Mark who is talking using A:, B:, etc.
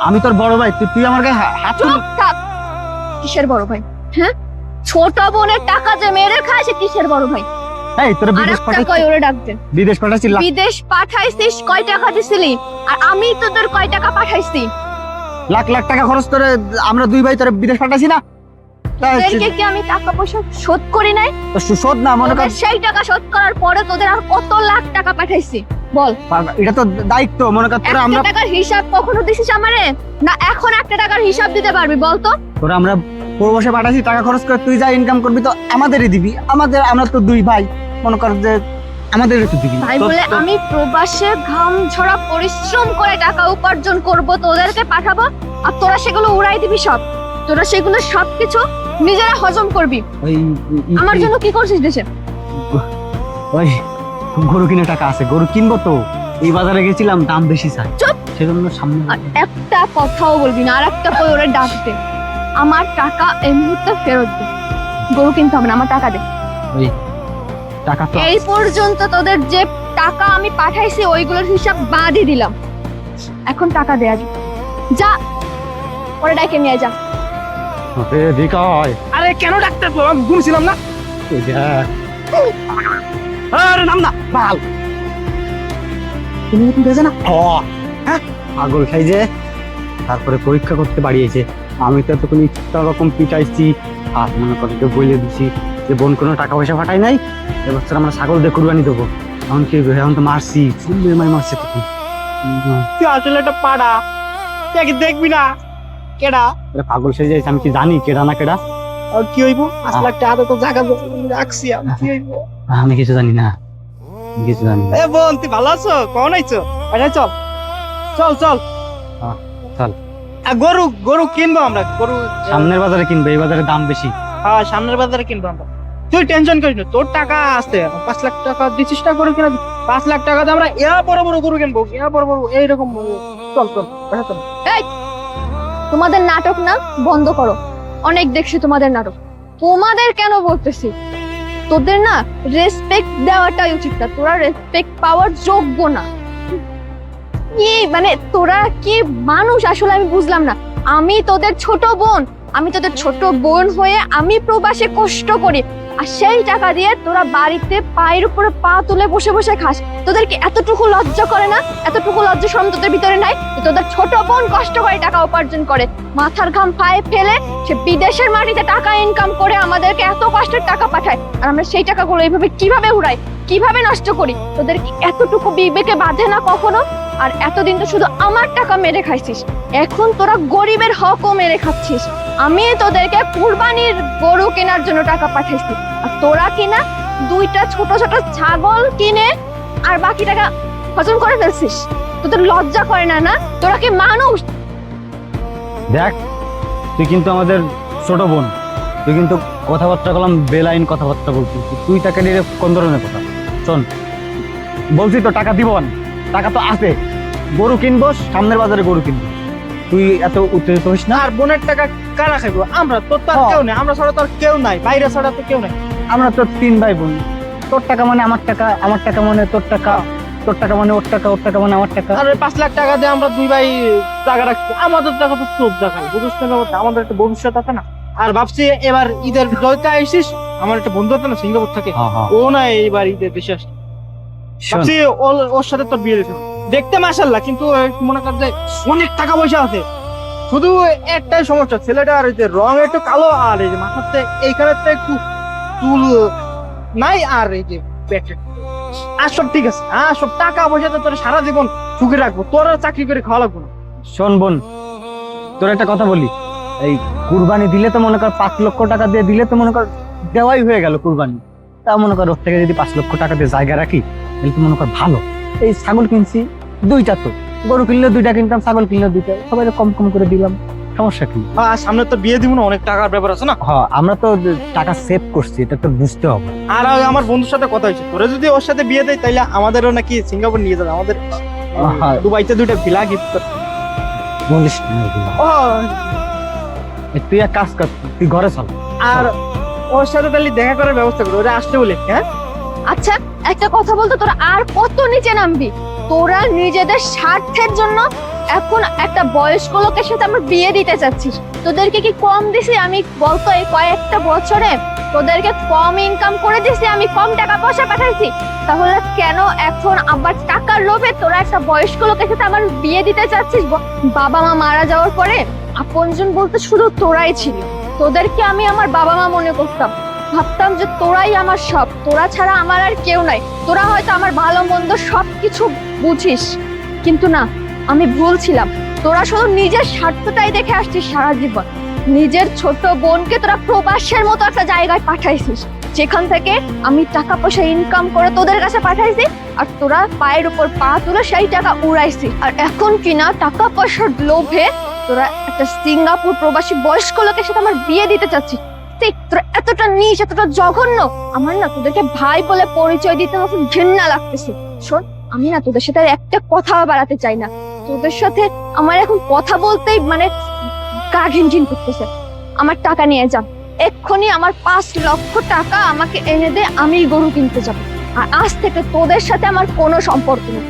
A: আমি তোর বড় ভাই, তুই আমার গায়ে হাত
B: চুপ থাক। কিসের বড় ভাই? হ্যাঁ, ছোট বোনের টাকা যে মেরে খায় সে কিসের বড় ভাই?
A: এই তোর বিদেশ
B: আরেকটা কই ওরে ডাকতেন।
A: বিদেশ পাঠাইছিস?
B: বিদেশ পাঠাইছিস কয় টাকা দিছিলি? আর আমি তোদের কয় টাকা পাঠাইছি?
A: লাখ লাখ টাকা খরচ করে আমরা দুই ভাই তোর বিদেশ পাঠাইছি না?
B: তোদেরকে কি আমি টাকা পয়সা শোধ করি নাই?
A: শোধ না মনে কর,
B: তোদের সেই টাকা শোধ করার পরে তোদের আর কত লাখ টাকা পাঠাইছি বল।
A: এটা তো দায়িত্ব মনে কর তোরা। আমরা
B: একটা টাকার হিসাব কখনো দিছিস আমারে? না এখন একটা টাকার হিসাব দিতে পারবি বল তো?
A: তোরা আমরা প্রবাসে পাঠাইছি টাকা খরচ করে, তুই যা ইনকাম করবি তো আমাদেরই দিবি। আমরা তো দুই ভাই, মনে কর যে আমাদেরই তো দিবি।
B: ভাই বলে আমি প্রবাসে ঘাম ঝরা পরিশ্রম করে টাকা উপার্জন করব, তোদেরকে পাঠাবো, আর তোরা সেগুলো উড়াই দিবি সব। তোরা সেগুলো সবকিছু নিজেরা হজম করবি।
A: ওই
B: আমার জন্য কি করছিস দেশে?
A: ওই গরু কিনে টাকা আছে, গরু কিনবো তো। এই বাজারে গেছিলাম, দাম বেশি চাই,
B: চুপ।
A: সেজন্য সামনে
B: আর একটা কথাও বলবি না। আর একটা কই ওরে ডাকতে। আমার টাকা এই মুহূর্তে ফেরত দে। গরু কিনতে হবে না, আমার টাকা দে।
A: ওই টাকা তো
B: এই পর্যন্ত তোদের যে টাকা আমি পাঠাইছি ওইগুলোর হিসাব বাদই দিলাম। এখন টাকা দে আজ। যা পরে ডাইকে নিয়ে যা।
A: আরে কেন ডাক্তার, আমি ঘুমছিলাম না। আরে নাম না বাল, তুমি কি দেখছ না? হ্যাঁ পাগল খাই যে, তারপরে পরীক্ষা করতে বাড়িয়েছে। আমি তো তখন ইচ্ছা রকম পিটাইছি, আর মনে করে বলে দিছি যে বোন কোনো টাকা পয়সা পাঠাই নাই, এবছর আমরা ছাগল দিয়ে কুরবানি দেবো। এখন কি এখন তো মারছি, ফুল মারছে তখন।
C: তুই আসলে একটা পাড়া, দেখবি না কেডা
A: পাগল সেজে যাইছে, আমি কি জানি কেডা না কেডা?
C: আর কি হইব? 5 লাখ টাকা তো জায়গা রাখছি আমি, কি হইব?
A: আমি কিছু জানি না, আমি কিছু জানি না।
C: এ বোন তুই ভালো আছো? কোন আইছো? আরে চল চল চল
A: চল।
C: গরু গরু কিনবো আমরা, গরু
A: সামনের বাজারে কিনবে, এই বাজারে দাম বেশি।
C: হ্যাঁ সামনের বাজারে কিনবো আমরা। তুই টেনশন করিস না, তোর টাকা আসতে 5 লাখ টাকা দিছিস না গরু কিনা। 5 লাখ টাকা দিয়ে আমরা বড় বড় গরু কিনবো, বড় বড় এইরকম। চল চল চল।
B: এই তোমাদের নাটক না বন্ধ করো, অনেক দেখছি তোমাদের নাটক। তোমাদের কেন বলতেছি, তোদের না রেসপেক্ট দেওয়াটাই উচিত না। তোরা রেসপেক্ট পাওয়ার যোগ্য না। কি মানে তোরা কি মানুষ আসলে আমি বুঝলাম না। আমি তোদের ছোট বোন, আমি তোদের ছোট বোন হয়ে আমি প্রবাসে কষ্ট করি, আর সেই টাকা দিয়ে তোরা বাড়িতে পায়ের উপরে পা তুলে বসে বসে খাস। তোদের কি এতটুকু লজ্জা করে না? এতটুকু লজ্জা শরম তোদের ভিতরে নাই? তোদের ছোট বোন কষ্ট করে টাকা উপার্জন করে, মাথার ঘাম পায়ে ফেলে সে বিদেশের মাটিতে টাকা ইনকাম করে আমাদেরকে এত কষ্টের টাকা পাঠায়, আর আমরা সেই টাকাগুলো এইভাবে কিভাবে উড়াই, কিভাবে নষ্ট করি? তোদের কি এতটুকু বিবেকে বাঁধে না কখনো? আর এতদিন তো শুধু আমার টাকা মেরে খাইছিস, এখন তোরা গরিবের হকও মেরে খাচ্ছিস। আমি তোদেরকে কুরবানির গরু কেনার জন্য টাকা পাঠাইছি, আর তোরা কিনা 2টা ছোট ছোট ছাগল কিনে আর বাকি টাকা হজম করে ফেলছিস। তোদের লজ্জা করে না? না তোরা কি মানুষ?
A: দেখ তুই কিন্তু আমাদের ছোট বোন, তুই কিন্তু কথাবার্তা বললাম বেলাইন কথাবার্তা বলছিস। তুই টাকা নিয়ে কোন ধরনের কথা? শোন বলছি তো টাকা দিব না, টাকা তো আছে, গরু কিনবো, সামনের বাজারে গরু কিনবো। তুই এত উত্তেজিত হইস না।
C: আর বোনের টাকা কারা খাইবো? আমরা, তোর তো আর কেউ নেই, আমরা ছাড়া তো আর কেউ নাই, বাইরে ছাড়া তো কেউ নাই।
A: আমরা তো 3 ভাই বোন, তোর টাকা মানে আমার টাকা, আমার টাকা মানে তোর টাকা, তোর টাকা মানে ওর টাকা, ওর টাকা মানে আমার টাকা।
C: আর 5 লাখ টাকা দিয়ে আমরা 2 ভাই টাকা রাখছি, আমাদের টাকা তো চোখ দেখায়, বুঝছ না ব্যাপারটা? আমাদের একটা ভবিষ্যৎ আছে না। আর ভাবছি এবার ঈদের জয়তে আইসিস, আমার একটা বন্ধু আছে না সিঙ্গাপুর থেকে, ও না এইবার ঈদের দেশে আসছে। ভাবছি ওর সাথে তোর বিয়ে দিতে, দেখতে মাশাআল্লাহ, কিন্তু মনে কর যে অনেক টাকা পয়সা আছে। শুধু একটাই সমস্যা, ছেলেটার এই যে রং একটু কালো, আর এই যে মাথাতে এইখানে একটু চুল নাই, আর এই যে পেটে। আর সব ঠিক আছে, সব টাকা পয়সাতে তোর সারা জীবন সুখে রাখবো, তোর আর চাকরি করে খাওয়া লাগবো না।
A: শোন বোন, তোর একটা কথা বলি, এই কুরবানি দিলে তো মনে কর 5 লক্ষ টাকা দিয়ে দিলে তো মনে কর দেওয়াই হয়ে গেল কুরবানি। তা মনে কর ওর থেকে যদি 5 লক্ষ টাকা দিয়ে জায়গা রাখি, তাহলে তো মনে কর ভালো। এই ছাগল কিনছি 2টা, তো গরু কিনলে 2টা কিনতাম, ছাগল কিনলে 2টা, সবাই কম কম করে দিলাম, সমস্যা কি?
C: সামনে তো বিয়ে দিব না, অনেক টাকার ব্যাপার আছে না।
A: হ্যাঁ আমরা তো টাকা সেভ করছি, এটা তো বুঝতে হবে।
C: আর আমার বন্ধুর সাথে কথা হয়েছে, তোরা যদি ওর সাথে বিয়ে দেয় তাইলে আমাদেরও নাকি সিঙ্গাপুর নিয়ে যাবে, আমাদের দুবাইতে 2টা ভিলা গিফট
A: বলিস না এগুলো। তুই এক কাজ কর, তুই ঘরে চল,
C: আর ওর সাথে তাহলে দেখা করার ব্যবস্থা করো, ওরা আসতে বলে। হ্যাঁ
B: আচ্ছা একটা কথা বলতো, তোরা আর কত নিচে নামবি? তোরা নিজেদের স্বার্থের জন্য এখন একটা বয়স্ক লোকের সাথে আমার বিয়ে দিতে চাচ্ছিস। তোদেরকে কি কম দিছি আমি? বলতো এই কয়েকটা বছরে তোদেরকে কম ইনকাম করে দিছি আমি, কম টাকা পয়সা পাঠাইছি? তাহলে কেন এখন আবার টাকার লোভে তোরা একটা বয়স্ক লোকের সাথে আমার বিয়ে দিতে চাচ্ছিস? বাবা মা মারা যাওয়ার পরে আপনজন বলতে শুধু তোরাই ছিল। তোদেরকে আমি আমার বাবা মা মনে করতাম, ভাবতাম যে তোরাই আমার সব, তোরা ছাড়া আমার আর কেউ নাই। তোরা হয়তো আমার ভালো মন্দ সবকিছু বুঝিস, কিন্তু না, আমি ভুল ছিলাম। তোরা শুধু নিজের স্বার্থটাই দেখে আসছিস সারা জীবন। নিজের ছোট বোনকে তোরা প্রবাসের মতো একটা জায়গায় পাঠাইছিস, যেখান থেকে আমি টাকা পয়সা ইনকাম করে তোদের কাছে পাঠাইছি, আর তোরা পায়ের উপর পা তুলে সেই টাকা উড়াইছিস। আর এখন কিনা টাকা পয়সার লোভে তোরা একটা সিঙ্গাপুর প্রবাসী বয়স্ক লোকের সাথে আমার বিয়ে দিতে চাচ্ছিস। তোরা এতটা নীচ, এতটা জঘন্য, আমার না তোদেরকে ভাই বলে পরিচয় দিতে আমার খুব ঘৃণা লাগতেছে। শোন, আমি না তোদের সাথে আর একটা কথা বাড়াতে চাই না। তোদের সাথে আমার এখন কথা বলতেই মানে গা ঘিনঘিন করতেছে। আমার টাকা নিয়ে যা এক্ষুনি, আমার 5 লক্ষ টাকা আমাকে এনে দে, আমি গরু কিনতে যাবো। আর আজ থেকে তোদের সাথে আমার কোনো সম্পর্ক নেই।